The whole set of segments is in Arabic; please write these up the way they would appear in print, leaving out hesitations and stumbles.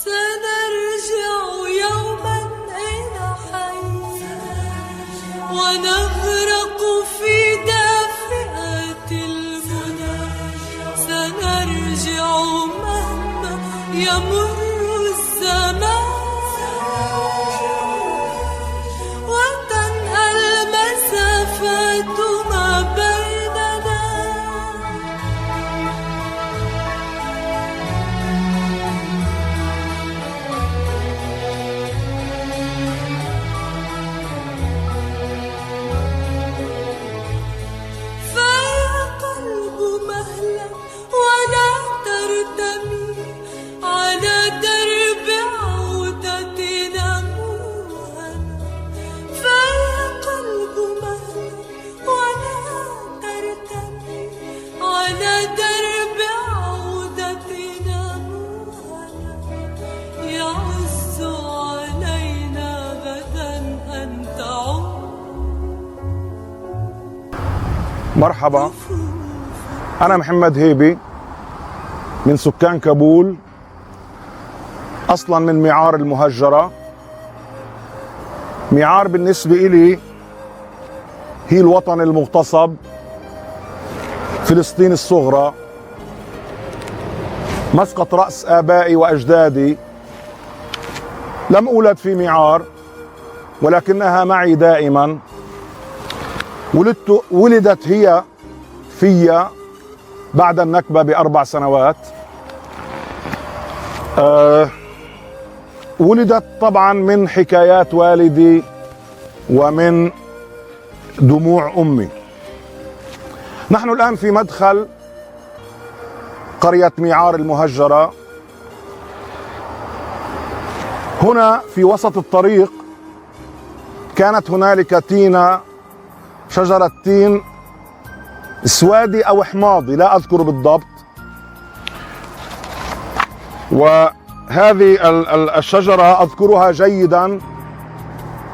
سنرجع يوما إلى حي ونغرق في دافئة المنى. سنرجع مهما يمر الزمان وتنهى المسافات ما بيننا. فيا قلب مهلا ولا ترتمي على درب عودتنا موهنا. فيا قلب مهلا ولا ترتمي على درب عودتنا موهنا. يعز علينا غدا أن تعود. مرحبا، أنا محمد هيبي من سكان كابول، أصلا من ميعار المهجرة. ميعار بالنسبة إلي هي الوطن المغتصب، فلسطين الصغرى، مسقط رأس آبائي وأجدادي. لم أولد في ميعار ولكنها معي دائما. ولدت هي في بعد النكبة ب4 سنوات. ولدت طبعا من حكايات والدي ومن دموع أمي. نحن الآن في مدخل قرية ميعار المهجرة. هنا في وسط الطريق كانت هنالك تينة، شجرة تين سوادي أو حماضي لا أذكر بالضبط. وهذه الشجرة أذكرها جيدا،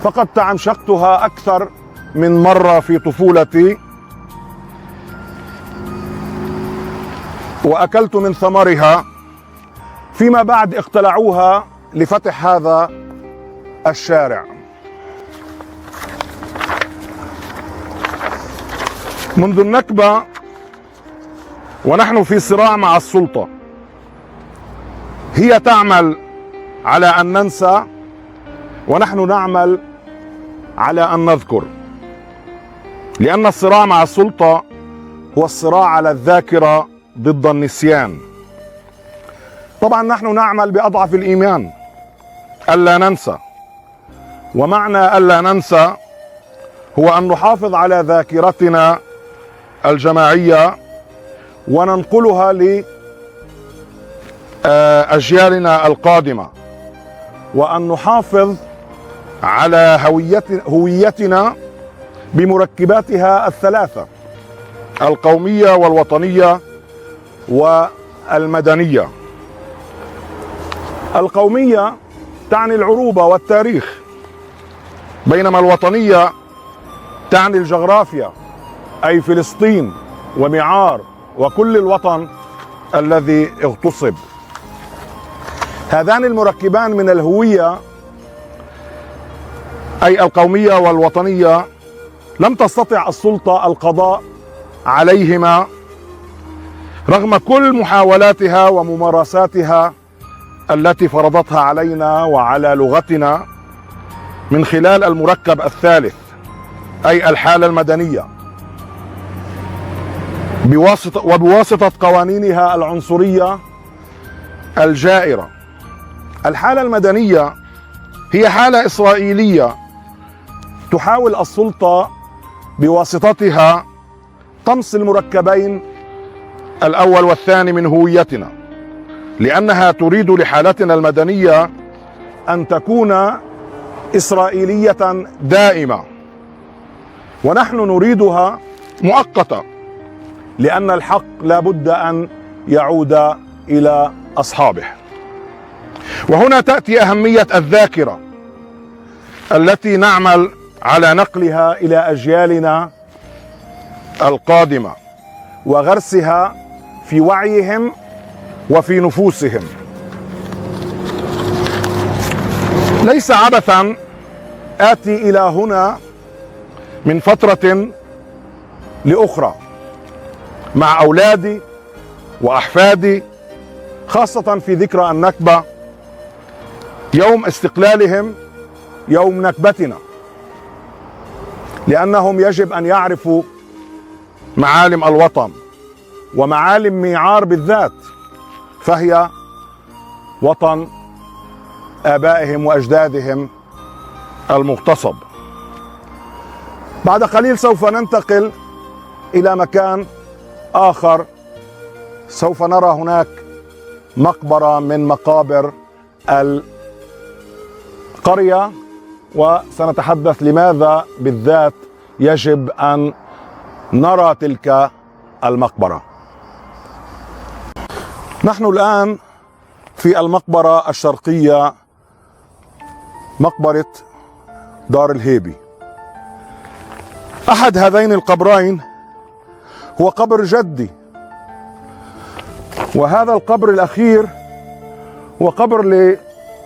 فقد تعمشقتها أكثر من مرة في طفولتي وأكلت من ثمرها. فيما بعد اقتلعوها لفتح هذا الشارع. منذ النكبة ونحن في صراع مع السلطة. هي تعمل على أن ننسى ونحن نعمل على أن نذكر، لأن الصراع مع السلطة هو الصراع على الذاكرة ضد النسيان. طبعا نحن نعمل بأضعف الإيمان ألا ننسى، ومعنى ألا ننسى هو أن نحافظ على ذاكرتنا الجماعية وننقلها لأجيالنا القادمة، وأن نحافظ على هويتنا بمركباتها الثلاثة: القومية والوطنية والمدنية. القومية تعني العروبة والتاريخ، بينما الوطنية تعني الجغرافيا، أي فلسطين وميعار وكل الوطن الذي اغتصب. هذان المركبان من الهوية أي القومية والوطنية لم تستطع السلطة القضاء عليهما رغم كل محاولاتها وممارساتها التي فرضتها علينا وعلى لغتنا من خلال المركب الثالث أي الحالة المدنية، وبواسطة قوانينها العنصرية الجائرة. الحالة المدنية هي حالة إسرائيلية تحاول السلطة بواسطتها طمس المركبين الأول والثاني من هويتنا، لأنها تريد لحالتنا المدنية أن تكون إسرائيلية دائمة، ونحن نريدها مؤقتة، لأن الحق لا بد أن يعود إلى أصحابه. وهنا تأتي أهمية الذاكرة التي نعمل على نقلها إلى أجيالنا القادمة وغرسها في وعيهم وفي نفوسهم. ليس عبثا آتي إلى هنا من فترة لأخرى مع أولادي وأحفادي، خاصة في ذكرى النكبة، يوم استقلالهم، يوم نكبتنا، لأنهم يجب أن يعرفوا معالم الوطن ومعالم ميعار بالذات، فهي وطن آبائهم وأجدادهم المغتصب. بعد قليل سوف ننتقل إلى مكان آخر، سوف نرى هناك مقبرة من مقابر القرية، وسنتحدث لماذا بالذات يجب أن نرى تلك المقبرة. نحن الآن في المقبرة الشرقية، مقبرة دار الهيبي. أحد هذين القبرين هو قبر جدي، وهذا القبر الأخير هو قبر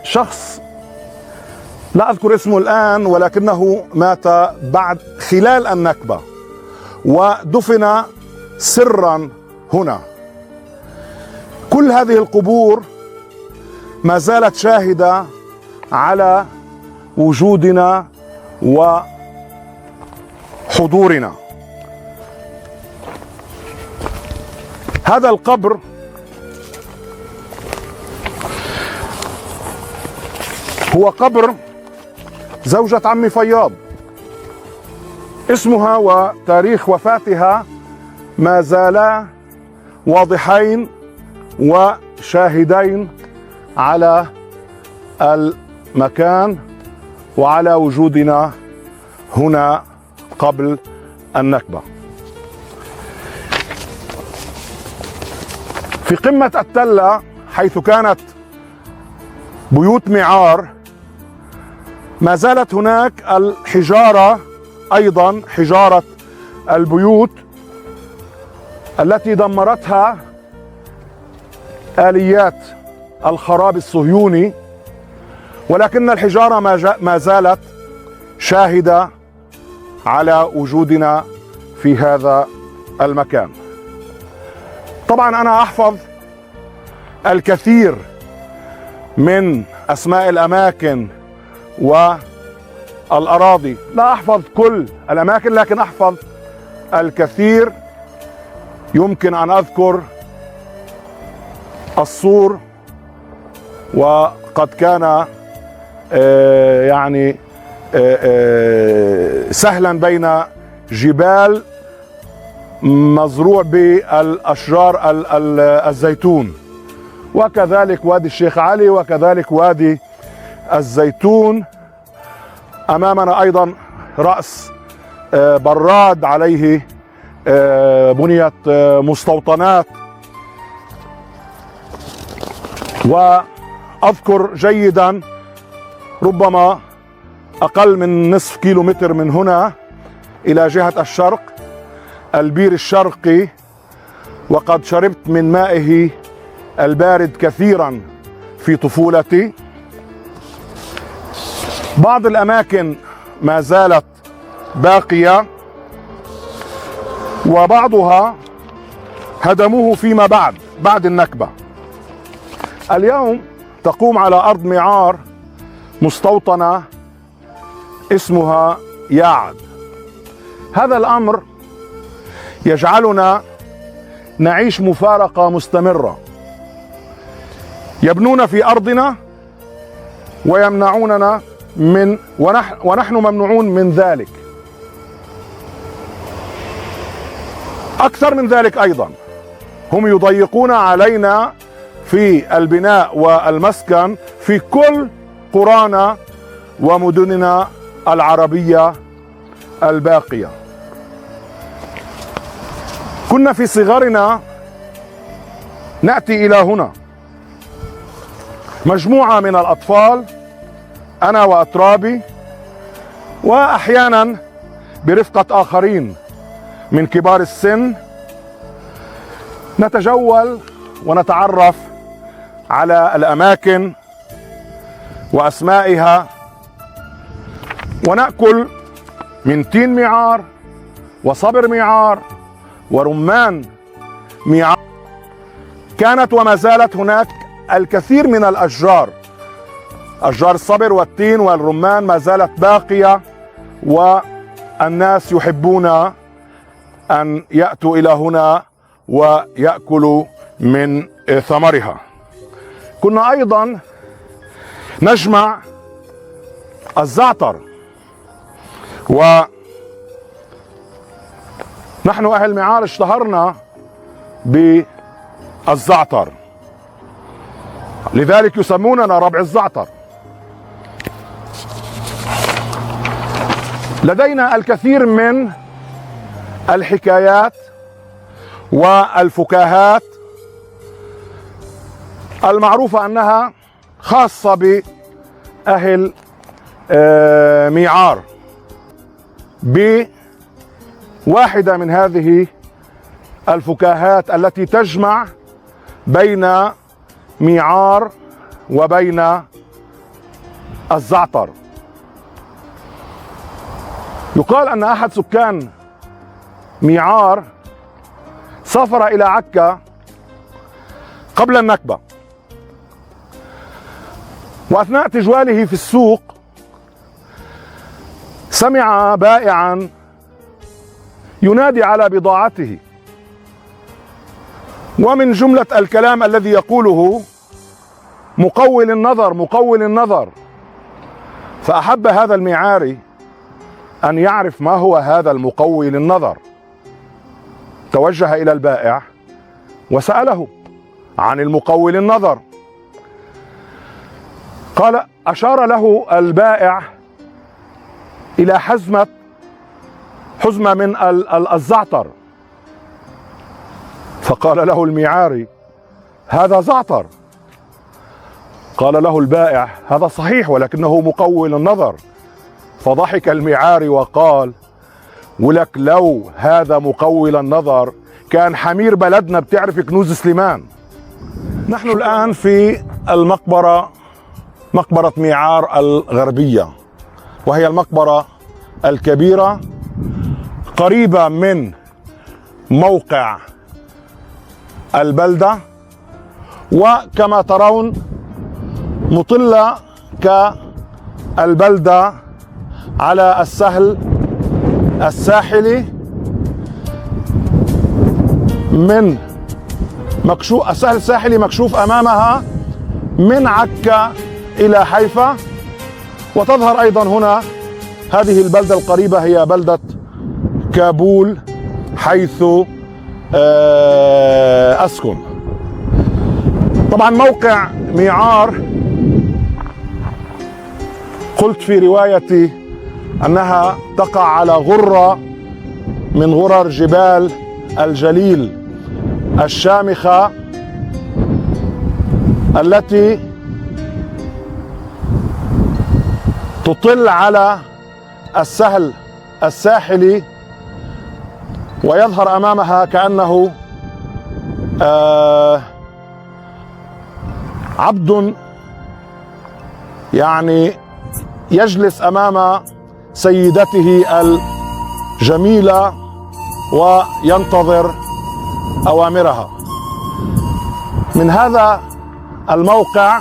لشخص لا أذكر اسمه الآن، ولكنه مات خلال النكبة ودفن سرا هنا. كل هذه القبور ما زالت شاهدة على وجودنا وحضورنا. هذا القبر هو قبر زوجة عمي فياض. اسمها وتاريخ وفاتها ما زالا واضحين وشاهدين على المكان وعلى وجودنا هنا قبل النكبة. في قمة التلة حيث كانت بيوت ميعار ما زالت هناك الحجارة، أيضا حجارة البيوت التي دمرتها آليات الخراب الصهيوني، ولكن الحجارة ما زالت شاهدة على وجودنا في هذا المكان. طبعا أنا أحفظ الكثير من أسماء الأماكن والأراضي، لا أحفظ كل الأماكن لكن أحفظ الكثير. يمكن أن أذكر الصور، وقد كان يعني سهلا بين جبال مزروع بالأشجار الزيتون، وكذلك وادي الشيخ علي، وكذلك وادي الزيتون. أمامنا أيضا رأس براد عليه بنيت مستوطنات. وأذكر جيدا ربما أقل من نصف كيلومتر من هنا إلى جهة الشرق البير الشرقي، وقد شربت من مائه البارد كثيرا في طفولتي. بعض الأماكن ما زالت باقية، وبعضها هدموه فيما بعد النكبة. اليوم تقوم على أرض ميعار مستوطنة اسمها يعد. هذا الأمر يجعلنا نعيش مفارقة مستمرة، يبنون في أرضنا ويمنعوننا ونحن ممنوعون من ذلك. أكثر من ذلك أيضا هم يضيقون علينا في البناء والمسكن في كل قرانا ومدننا العربية الباقية. كنا في صغرنا نأتي إلى هنا مجموعة من الأطفال، أنا وأترابي، وأحيانا برفقة آخرين من كبار السن، نتجول ونتعرف على الأماكن وأسمائها ونأكل من تين ميعار وصبر ميعار ورمان ميعار. كانت وما زالت هناك الكثير من الأشجار، أشجار الصبر والتين والرمان ما زالت باقية، والناس يحبون أن يأتوا إلى هنا ويأكلوا من ثمرها. كنا أيضا نجمع الزعتر، ونحن أهل ميعار اشتهرنا بالزعتر، لذلك يسموننا ربع الزعتر. لدينا الكثير من الحكايات والفكاهات المعروفة أنها خاصة بأهل ميعار. بواحدة من هذه الفكاهات التي تجمع بين ميعار وبين الزعتر. يقال أن أحد سكان ميعار سافر إلى عكا قبل النكبة، وأثناء تجواله في السوق سمع بائعا ينادي على بضاعته، ومن جملة الكلام الذي يقوله مقول النظر مقول النظر. فأحب هذا الميعاري أن يعرف ما هو هذا المقول النظر، توجه إلى البائع وسأله عن المقول النظر. قال، أشار له البائع إلى حزمة من الزعتر، فقال له الميعاري: هذا زعتر. قال له البائع: هذا صحيح ولكنه مقول النظر. فضحك الميعاري وقال: ولك لو هذا مقول النظر كان حمير بلدنا بتعرف كنوز سليمان. نحن الآن في المقبرة، مقبرة ميعار الغربية، وهي المقبرة الكبيرة قريبة من موقع البلدة، وكما ترون مطلة كالبلدة على السهل الساحلي من مكشوف. السهل الساحلي مكشوف أمامها من عكا إلى حيفا، وتظهر أيضا هنا هذه البلدة القريبة هي بلدة كابول حيث أسكن. طبعا موقع ميعار قلت في روايتي أنها تقع على غرة من غرر جبال الجليل الشامخة التي تطل على السهل الساحلي، ويظهر أمامها كأنه عبد يعني يجلس أمام سيدته الجميلة وينتظر أوامرها. من هذا الموقع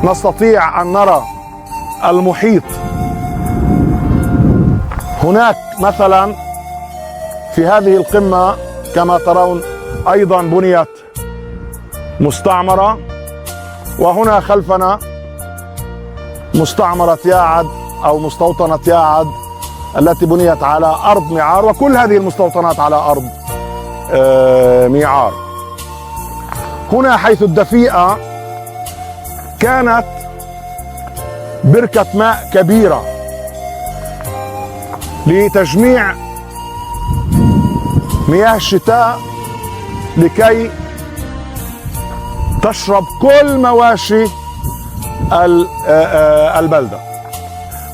نستطيع أن نرى المحيط. هناك مثلا في هذه القمة كما ترون أيضا بنيت مستعمرة، وهنا خلفنا مستعمرة ياعد أو مستوطنة ياعد التي بنيت على أرض ميعار، وكل هذه المستوطنات على أرض ميعار. هنا حيث الدفيئة كانت بركة ماء كبيرة لتجميع مياه الشتاء لكي تشرب كل مواشي البلدة،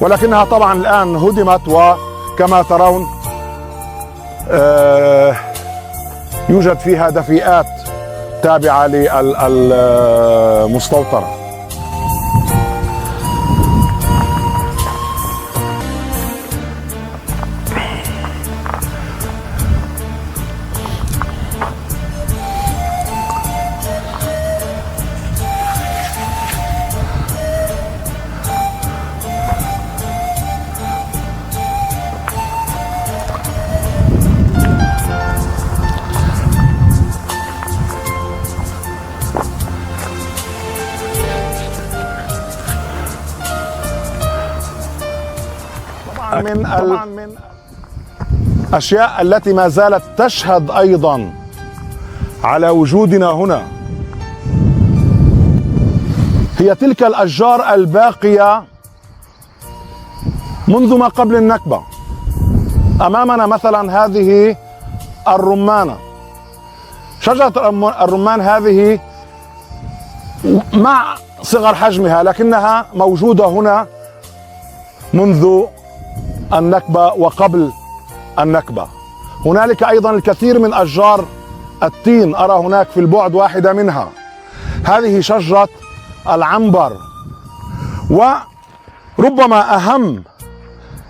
ولكنها طبعا الآن هدمت، وكما ترون يوجد فيها دفيئات تابعة للمستوطنة. من الأشياء التي ما زالت تشهد أيضا على وجودنا هنا هي تلك الأشجار الباقية منذ ما قبل النكبة. أمامنا مثلا هذه الرمانة، شجرة الرمان هذه مع صغر حجمها لكنها موجودة هنا منذ النكبة وقبل النكبة. هنالك أيضا الكثير من أشجار التين، أرى هناك في البعد واحدة منها. هذه شجرة العنبر. وربما أهم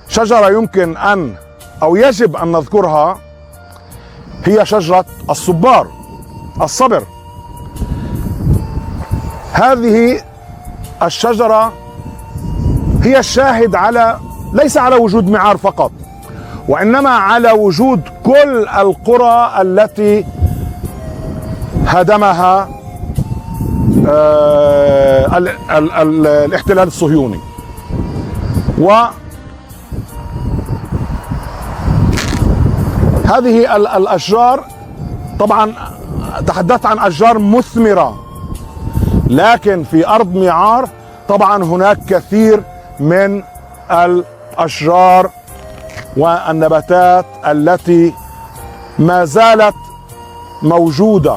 شجرة يمكن أن أو يجب أن نذكرها هي شجرة الصبر. هذه الشجرة هي الشاهد ليس على وجود معار فقط، وإنما على وجود كل القرى التي هدمها الاحتلال الصهيوني. وهذه الأشجار طبعا تحدثت عن أشجار مثمرة، لكن في أرض ميعار طبعا هناك كثير من الأشجار والنباتات التي ما زالت موجودة.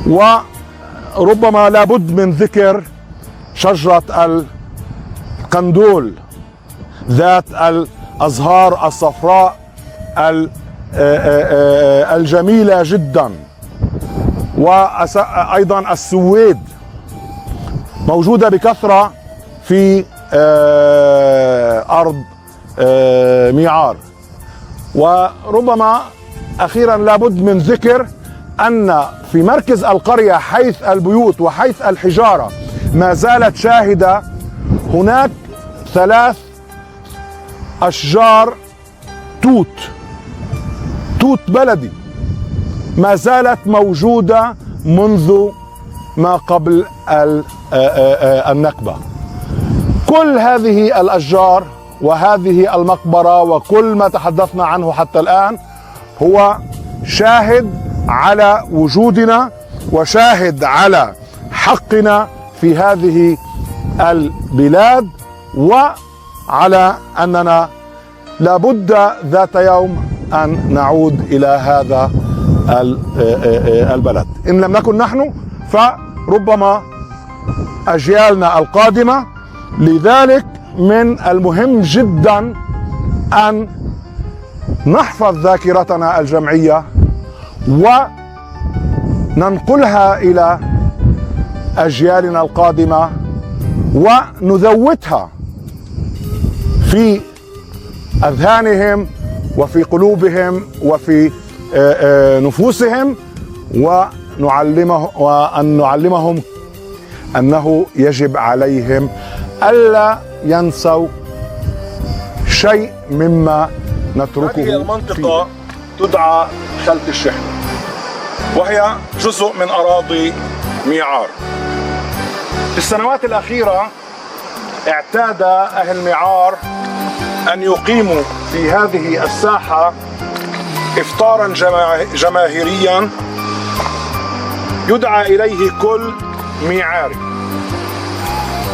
وربما لابد من ذكر شجرة القندول ذات الأزهار الصفراء الجميلة جدا، وأيضا السويد موجودة بكثرة في أرض ميعار. وربما أخيرا لابد من ذكر أن في مركز القرية حيث البيوت وحيث الحجارة ما زالت شاهدة هناك 3 أشجار توت بلدي ما زالت موجودة منذ ما قبل النكبة. كل هذه الأشجار وهذه المقبرة وكل ما تحدثنا عنه حتى الآن هو شاهد على وجودنا وشاهد على حقنا في هذه البلاد، وعلى أننا لابد ذات يوم أن نعود إلى هذا البلد. إن لم نكن نحن فربما أجيالنا القادمة. لذلك من المهم جدا أن نحفظ ذاكرتنا الجمعية وننقلها إلى أجيالنا القادمة ونذوتها في أذهانهم وفي قلوبهم وفي نفوسهم، وأن نعلمهم أنه يجب عليهم ألا ينسوا شيء مما نتركه. هذه المنطقة تدعى خلة الشحن، وهي جزء من أراضي ميعار. في السنوات الأخيرة اعتاد أهل ميعار أن يقيموا في هذه الساحة إفطارا جماهيريا يدعى إليه كل ميعاري،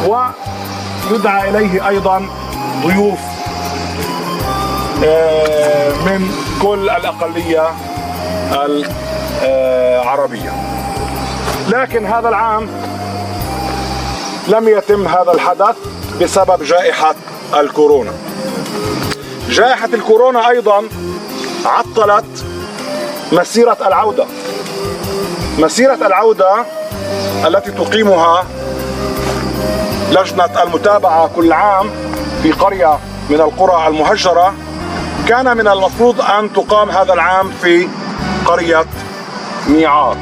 ويدعى إليه أيضا ضيوف من كل الأقلية العربية. لكن هذا العام لم يتم هذا الحدث بسبب جائحة الكورونا. جائحة الكورونا أيضا عطلت مسيرة العودة التي تقيمها لجنة المتابعة كل عام في قرية من القرى المهجرة. كان من المفروض أن تقام هذا العام في قرية ميعار،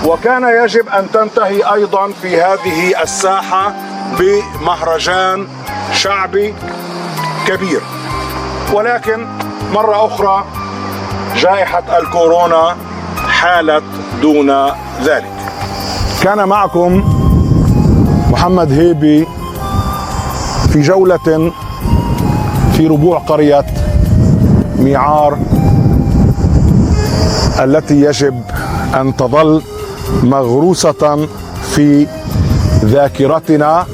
وكان يجب أن تنتهي أيضا في هذه الساحة بمهرجان شعبي كبير. ولكن مرة أخرى جائحة الكورونا حالت دون ذلك. كان معكم محمد هيبي في جولة في ربوع قرية ميعار التي يجب أن تظل مغروسة في ذاكرتنا.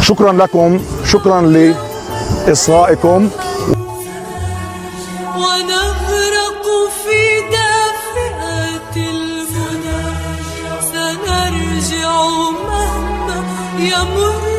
شكرا لكم، شكرا لإصغائكم. ونغرق في دافئة المنى، سنرجع مهما يمر